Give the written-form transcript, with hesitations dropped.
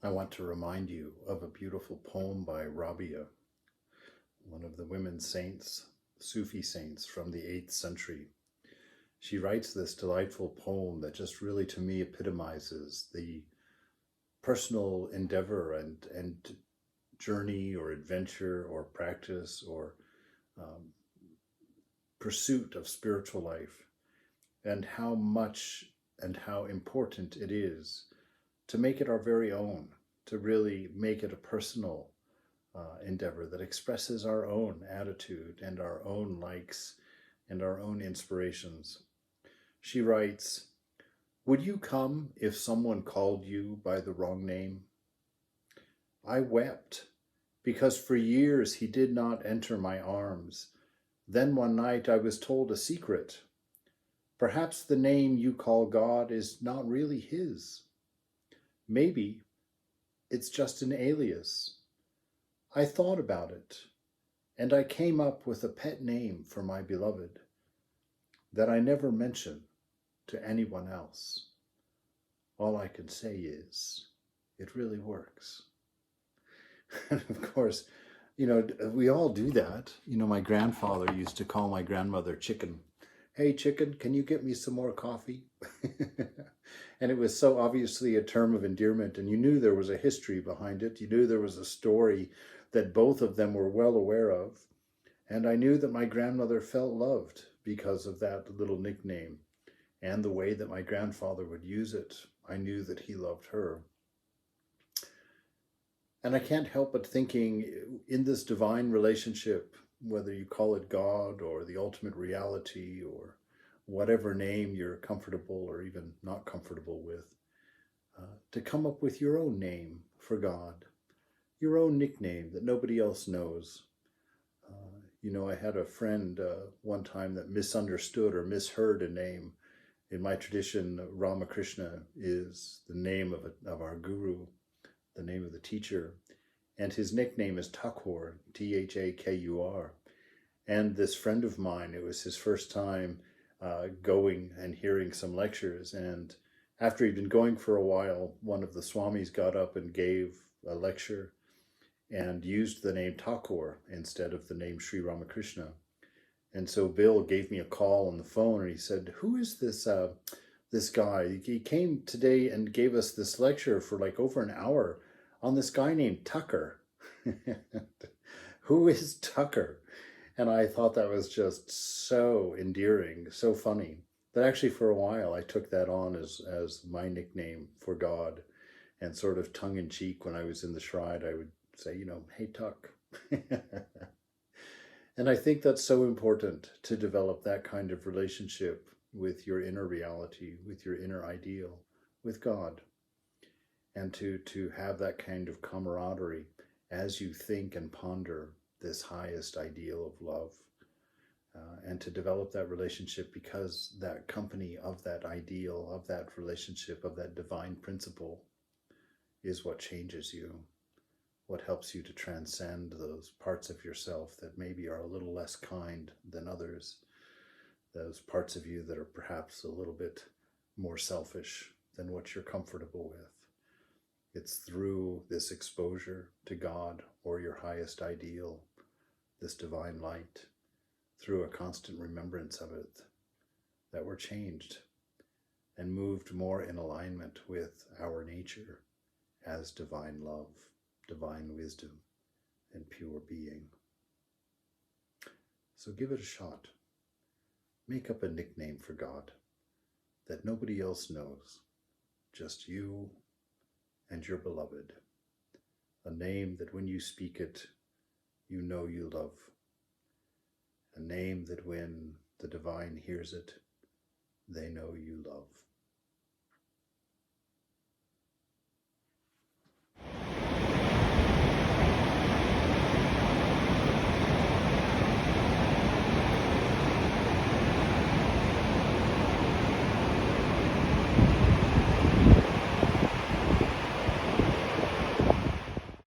I want to remind you of a beautiful poem by Rabia, one of the women saints, Sufi saints from the 8th century. She writes this delightful poem that just really, to me, epitomizes the personal endeavor and journey or adventure or practice or um, pursuit of spiritual life, and how much and how important it is to make it our very own, to really make it a personal endeavor that expresses our own attitude and our own likes and our own inspirations. She writes, "Would you come if someone called you by the wrong name? I wept because for years he did not enter my arms. Then one night I was told a secret. Perhaps the name you call God is not really his. Maybe it's just an alias. I thought about it, and I came up with a pet name for my beloved that I never mention to anyone else. All I can say is, it really works." And of course, we all do that. My grandfather used to call my grandmother Chicken. "Hey, Chicken, can you get me some more coffee?" And it was so obviously a term of endearment, and you knew there was a history behind it. You knew there was a story that both of them were well aware of. And I knew that my grandmother felt loved because of that little nickname and the way that my grandfather would use it. I knew that he loved her. And I can't help but thinking, in this divine relationship, whether you call it God or the ultimate reality or whatever name you're comfortable or even not comfortable with, to come up with your own name for God, your own nickname that nobody else knows. I had a friend one time that misunderstood or misheard a name. In my tradition, Ramakrishna is the name of our guru, the name of the teacher, and his nickname is Thakur, Thakur. And this friend of mine, it was his first time going and hearing some lectures, and after he'd been going for a while, one of the swamis got up and gave a lecture and used the name Thakur instead of the name Sri Ramakrishna. And so Bill gave me a call on the phone, and he said, "Who is this guy? He came today and gave us this lecture for like over an hour on this guy named Tucker." Who is Tucker? And I thought that was just so endearing, so funny, that actually for a while I took that on as my nickname for God. And sort of tongue-in-cheek, when I was in the shrine, I would say, "Hey, Tuck." And I think that's so important, to develop that kind of relationship with your inner reality, with your inner ideal, with God, and to have that kind of camaraderie as you think and ponder this highest ideal of love, and to develop that relationship, because that company of that ideal, of that relationship, of that divine principle is what changes you, what helps you to transcend those parts of yourself that maybe are a little less kind than others, those parts of you that are perhaps a little bit more selfish than what you're comfortable with. It's through this exposure to God or your highest ideal, this divine light, through a constant remembrance of it, that we're changed and moved more in alignment with our nature as divine love, divine wisdom, and pure being. So give it a shot. Make up a nickname for God that nobody else knows, just you and your beloved. A name that when you speak it, you know you love. A name that when the divine hears it, they know you love.